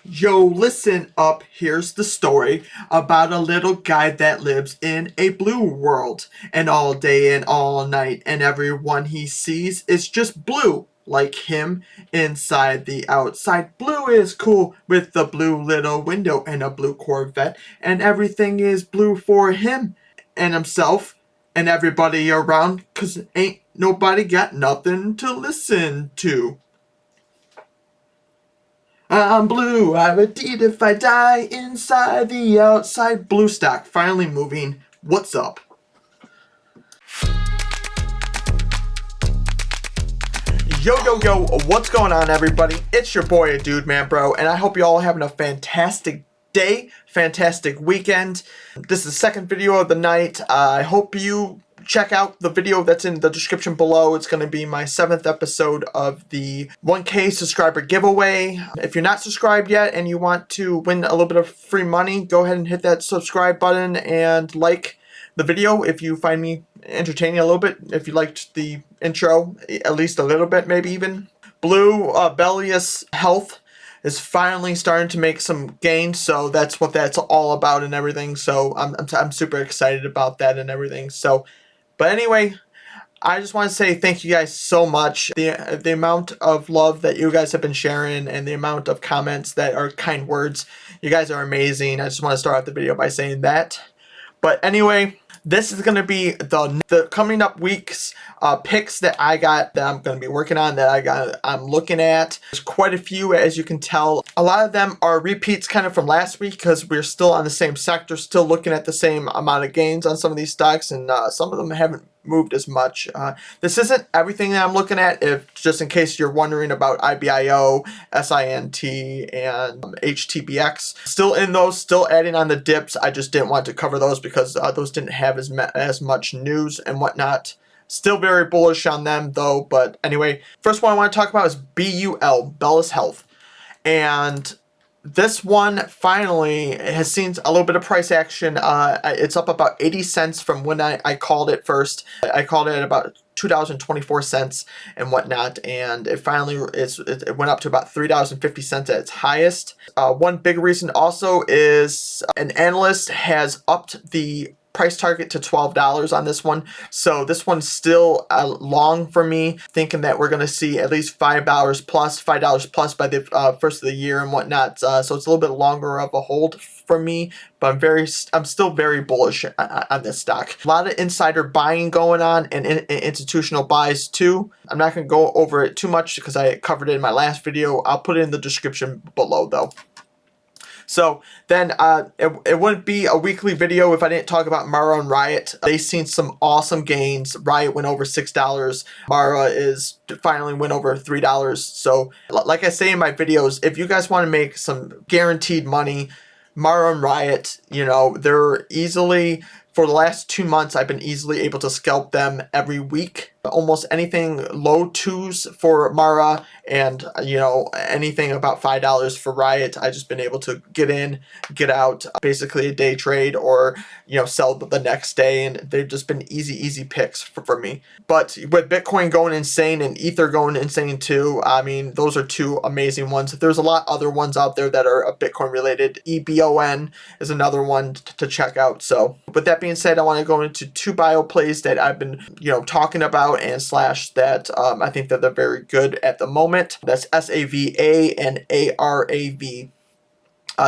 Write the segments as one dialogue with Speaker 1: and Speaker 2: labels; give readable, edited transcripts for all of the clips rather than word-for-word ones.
Speaker 1: Yo, listen up, here's the story about a little guy that lives in a blue world. And all day and all night, and everyone he sees is just blue. Like him, inside the outside. Blue is cool with the blue little window and a blue Corvette. And everything is blue for him and himself and everybody around. 'Cause ain't nobody got nothing to listen to. I'm blue, I would eat if I die, inside the outside. Blue stock, finally moving. What's up? Yo, what's going on, everybody? It's your boy, aDudemanbro, and I hope you all are having a fantastic day, fantastic weekend. This is the second video of the night. I hope you check out the video that's in the description below. It's going to be my 7th episode of the 1K subscriber giveaway. If you're not subscribed yet and you want to win a little bit of free money, go ahead and hit that subscribe button and like the video if you find me entertaining a little bit. If you liked the intro, at least a little bit, maybe even. Blue Bellius Health is finally starting to make some gains, so that's what that's all about and everything. So I'm super excited about that and everything. So, but anyway, I just want to say thank you guys so much. The amount of love that you guys have been sharing and the amount of comments that are kind words, you guys are amazing. I just want to start off the video by saying that. But anyway, this is going to be the coming up weeks picks that I got, that I'm going to be working on, I'm looking at. There's quite a few, as you can tell. A lot of them are repeats kind of from last week because we're still on the same sector, still looking at the same amount of gains on some of these stocks, and some of them haven't moved as much. This isn't everything that I'm looking at, just in case you're wondering about IBIO, SINT, and HTBX. Still in those, still adding on the dips. I just didn't want to cover those because those didn't have as much news and whatnot. Still very bullish on them though. But anyway, first one I want to talk about is BUL, Bellis Health. And this one finally has seen a little bit of price action. It's up about 80 cents from when I called it first. I called it at about $2.24 and whatnot, and it finally it went up to about $3.50 at its highest. One big reason also is an analyst has upped the price target to $12 on this one. So this one's still long for me, thinking that we're going to see at least $5 plus by the first of the year and whatnot. So it's a little bit longer of a hold for me, but I'm still very bullish on this stock. A lot of insider buying going on and institutional buys too. I'm not going to go over it too much because I covered it in my last video. I'll put it in the description below though. So then it wouldn't be a weekly video if I didn't talk about Mara and RIOT. They've seen some awesome gains. RIOT went over $6. Mara is finally went over $3. So like I say in my videos, if you guys want to make some guaranteed money, Mara and RIOT, you know, they're easily, for the last 2 months, I've been easily able to scalp them every week. Almost anything low 2s for Mara and, you know, anything about $5 for RIOT, I've just been able to get in, get out, basically a day trade or, you know, sell the next day. And they've just been easy picks for me. But with Bitcoin going insane and Ether going insane too, I mean, those are two amazing ones. There's a lot other ones out there that are Bitcoin related. EBON is another one to check out. So with that being said, I want to go into 2 bio plays that I've been, you know, talking about and slash that I think that they're very good at the moment. That's SAVA and ARAV.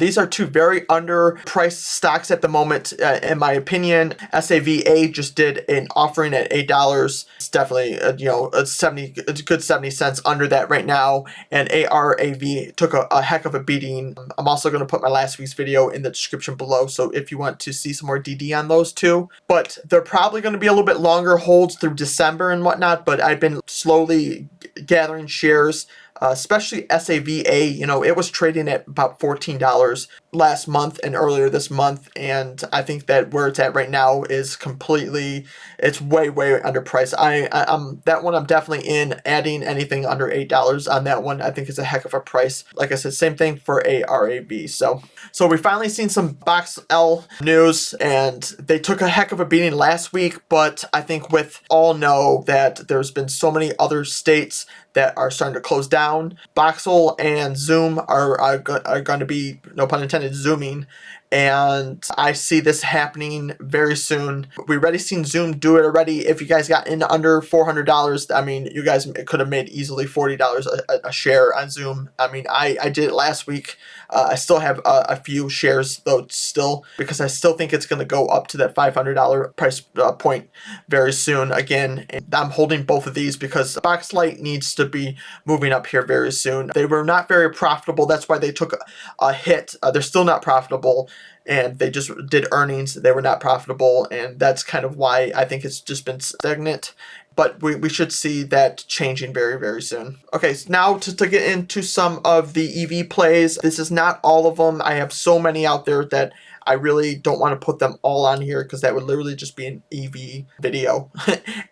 Speaker 1: These are 2 very underpriced stocks at the moment, in my opinion. SAVA just did an offering at $8. It's definitely, you know, it's a good 70 cents under that right now. And ARAV took a heck of a beating. I'm also going to put my last week's video in the description below, so if you want to see some more DD on those 2. But they're probably going to be a little bit longer holds through December and whatnot, but I've been slowly gathering shares. Especially SAVA, you know, it was trading at about $14 last month and earlier this month, and I think that where it's at right now is completely, it's way underpriced. I'm that one I'm definitely in. Adding anything under $8 on that one I think is a heck of a price. Like I said, same thing for ARAV. So we finally seen some BOXL news, and they took a heck of a beating last week, but I think with all know that there's been so many other states that are starting to close down. BOXL and Zoom are going to be, no pun intended, zooming. And I see this happening very soon. We've already seen Zoom do it already. If you guys got in under $400, I mean, you guys could have made easily $40 a share on Zoom. I mean, I did it last week. I still have a few shares though still, because I still think it's going to go up to that $500 price point very soon again. And I'm holding both of these because Boxlight needs to be moving up here very soon. They were not very profitable. That's why they took a hit. They're still not profitable. And they just did earnings. They were not profitable. And that's kind of why I think it's just been stagnant. But we should see that changing very, very soon. Okay, so now to get into some of the EV plays. This is not all of them. I have so many out there that I really don't want to put them all on here because that would literally just be an EV video.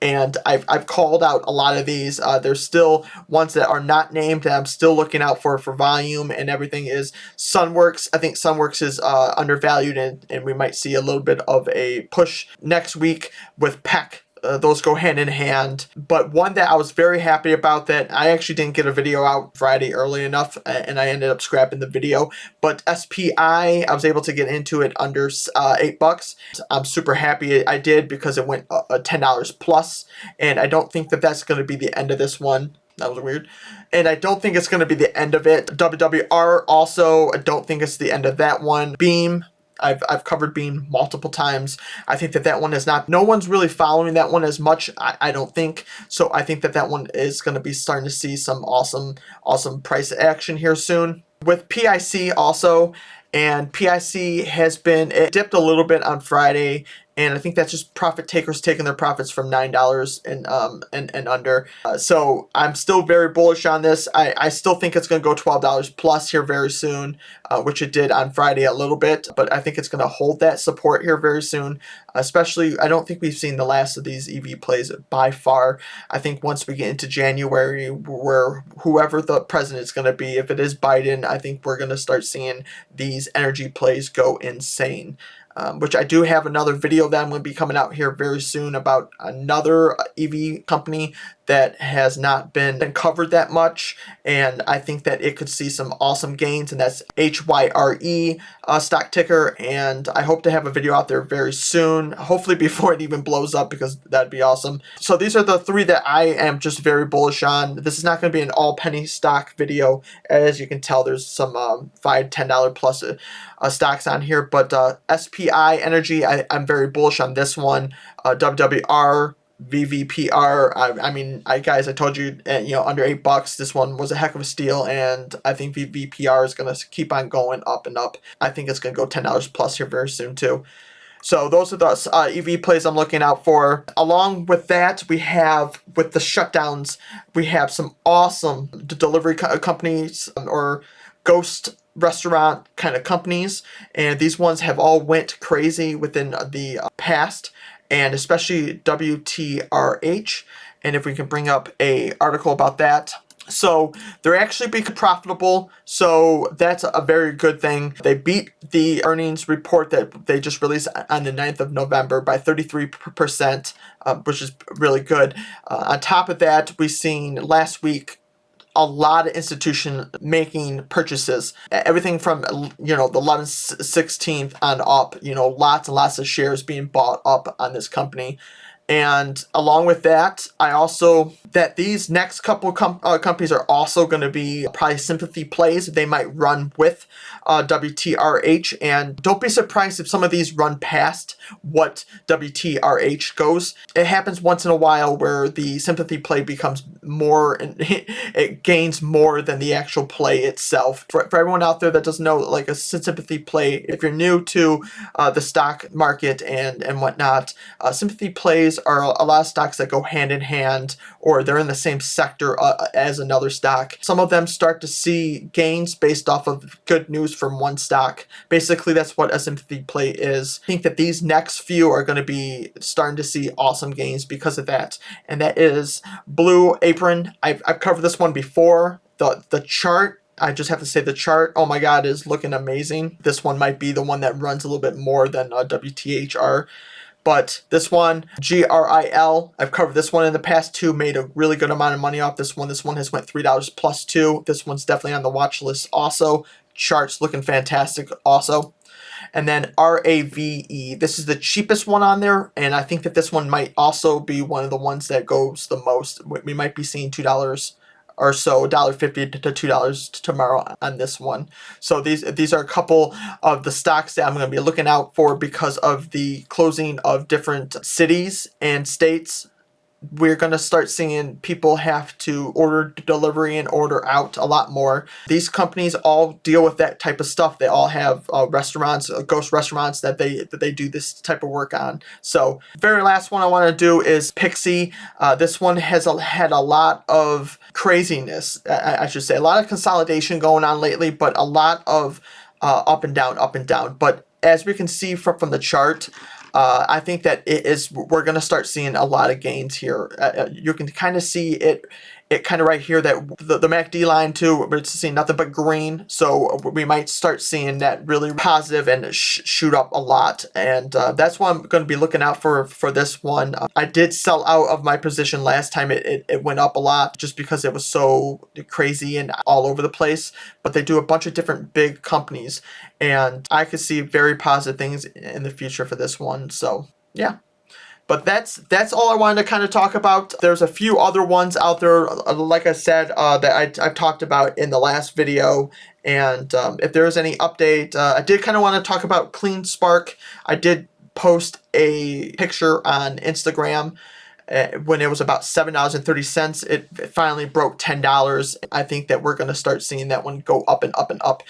Speaker 1: And I've called out a lot of these. There's still ones that are not named that I'm still looking out for volume and everything. Is Sunworks. I think Sunworks is undervalued, and we might see a little bit of a push next week with PECK. Those go hand in hand. But one that I was very happy about that I actually didn't get a video out Friday early enough, and I ended up scrapping the video. But SPI, I was able to get into it under $8. I'm super happy I did because it went $10 plus, and I don't think that that's going to be the end of this one. That was weird. And I don't think it's going to be the end of it. WWR also, I don't think it's the end of that one. Beam. I've covered Beam multiple times. I think that one is not, no one's really following that one as much, I don't think. So I think that one is going to be starting to see some awesome price action here soon. With PIC also, and PIC has been, it dipped a little bit on Friday, and I think that's just profit takers taking their profits from $9 and under. So I'm still very bullish on this. I still think it's going to go $12 plus here very soon, which it did on Friday a little bit. But I think it's going to hold that support here very soon. Especially, I don't think we've seen the last of these EV plays by far. I think once we get into January, where whoever the president is going to be, if it is Biden, I think we're going to start seeing these energy plays go insane. Which I do have another video that I'm going to be coming out here very soon about another EV company that has not been covered that much, and I think that it could see some awesome gains, and that's HYRE stock ticker, and I hope to have a video out there very soon, hopefully before it even blows up, because that'd be awesome. So these are the three that I am just very bullish on. This is not going to be an all penny stock video. As you can tell, there's some $5, $10 plus stocks on here, but SPI Energy, I'm very bullish on this one. WWR, VVPR, I mean, guys, I told you, under $8, this one was a heck of a steal, and I think VVPR is going to keep on going up and up. I think it's going to go $10 plus here very soon, too. So those are the EV plays I'm looking out for. Along with that, we have, with the shutdowns, we have some awesome delivery companies or ghost restaurant kind of companies, and these ones have all went crazy within the past, and especially WTRH. And if we can bring up a article about that. So they're actually becoming profitable, so that's a very good thing. They beat the earnings report that they just released on the 9th of November by 33%, which is really good. On top of that, we've seen last week a lot of institutions making purchases. Everything from, the 11th, 16th on up, lots and lots of shares being bought up on this company. And along with that, that these next couple companies are also going to be probably sympathy plays. They might run with WTRH, and don't be surprised if some of these run past what WTRH goes. It happens once in a while where the sympathy play becomes more, and it gains more than the actual play itself. For everyone out there that doesn't know, like a sympathy play, if you're new to the stock market and whatnot, sympathy plays are a lot of stocks that go hand in hand, or they're in the same sector as another stock. Some of them start to see gains based off of good news from one stock. Basically, that's what a sympathy play is. I think that these next few are going to be starting to see awesome gains because of that. And that is Blue Apron. I've covered this one before. The chart, I just have to say the chart, oh my god, is looking amazing. This one might be the one that runs a little bit more than WTHR. But this one, GRIL, I've covered this one in the past too, made a really good amount of money off this one. This one has went $3 plus too. This one's definitely on the watch list also. Charts looking fantastic also. And then RAVE, this is the cheapest one on there, and I think that this one might also be one of the ones that goes the most. We might be seeing $2 or so, $1.50 to $2 tomorrow on this one. So these are a couple of the stocks that I'm going to be looking out for because of the closing of different cities and states. We're going to start seeing people have to order delivery and order out a lot more. These companies all deal with that type of stuff. They all have restaurants, ghost restaurants that they do this type of work on. So very last one I want to do is PIXY. This one has had a lot of craziness, I should say. A lot of consolidation going on lately, but a lot of up and down, up and down. But as we can see from the chart, I think that we're going to start seeing a lot of gains here. You can kind of see it kind of right here, that the MACD line too, we're seeing nothing but green. So we might start seeing that really positive and shoot up a lot. And that's why I'm going to be looking out for this one. I did sell out of my position last time. It went up a lot just because it was so crazy and all over the place. But they do a bunch of different big companies, and I could see very positive things in the future for this one. So yeah. But that's all I wanted to kind of talk about. There's a few other ones out there, like I said, that I've talked about in the last video. And if there is any update, I did kind of want to talk about Clean Spark. I did post a picture on Instagram when it was about $7.30. It finally broke $10. I think that we're going to start seeing that one go up and up and up.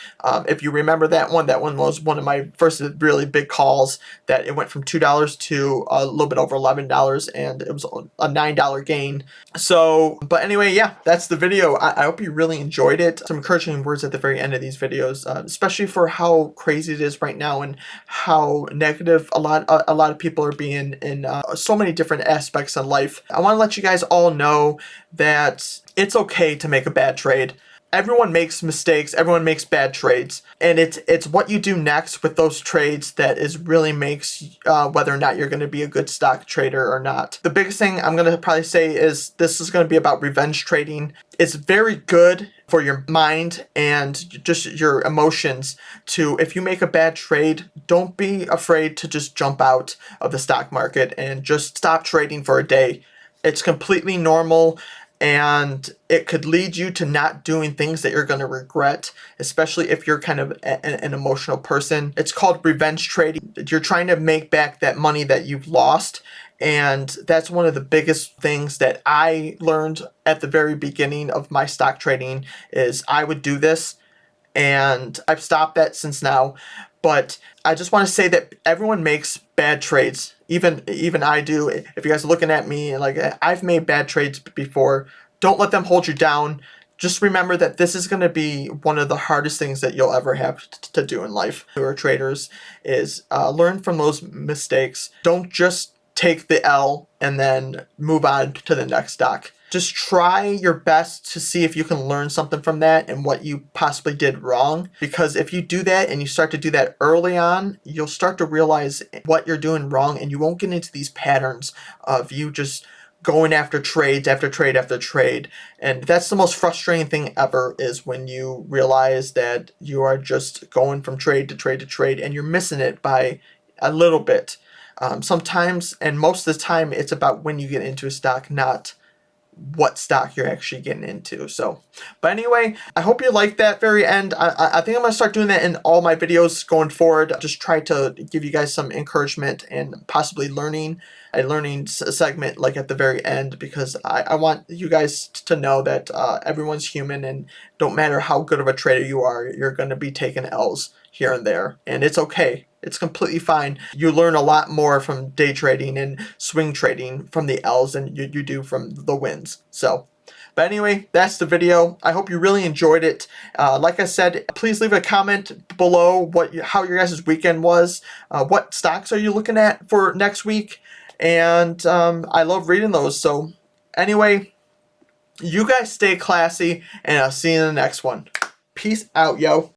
Speaker 1: If you remember that one was one of my first really big calls, that it went from $2 to a little bit over $11, and it was a $9 gain. So, but anyway, yeah, that's the video. I hope you really enjoyed it. Some encouraging words at the very end of these videos, especially for how crazy it is right now and how negative a lot of people are being in so many different aspects of life. I want to let you guys all know that it's okay to make a bad trade. Everyone makes mistakes, everyone makes bad trades, and it's what you do next with those trades that really makes whether or not you're going to be a good stock trader or not. The biggest thing I'm going to probably say is this is going to be about revenge trading. It's very good for your mind and just your emotions to, if you make a bad trade, don't be afraid to just jump out of the stock market and just stop trading for a day. It's completely normal, and it could lead you to not doing things that you're going to regret, especially if you're kind of an emotional person. It's called revenge trading. You're trying to make back that money that you've lost, and that's one of the biggest things that I learned at the very beginning of my stock trading is I would do this, and I've stopped that since now. But I just want to say that everyone makes bad trades. Even I do. If you guys are looking at me, like, I've made bad trades before. Don't let them hold you down. Just remember that this is going to be one of the hardest things that you'll ever have to do in life. Who are traders is learn from those mistakes. Don't just take the L and then move on to the next stock. Just try your best to see if you can learn something from that and what you possibly did wrong. Because if you do that and you start to do that early on, you'll start to realize what you're doing wrong, and you won't get into these patterns of you just going after trades after trade after trade. And that's the most frustrating thing ever, is when you realize that you are just going from trade to trade to trade and you're missing it by a little bit. Sometimes, and most of the time, it's about when you get into a stock, not what stock you're actually getting into. So, but anyway, I hope you like that very end. I think I'm going to start doing that in all my videos going forward. Just try to give you guys some encouragement and possibly a learning segment like at the very end, because I want you guys to know that everyone's human, and don't matter how good of a trader you are, you're going to be taking L's here and there, and it's okay. It's completely fine. You learn a lot more from day trading and swing trading from the L's than you do from the wins. So, but anyway, that's the video. I hope you really enjoyed it. Like I said, please leave a comment below how your guys' weekend was. What stocks are you looking at for next week? And I love reading those. So anyway, you guys stay classy, and I'll see you in the next one. Peace out, yo.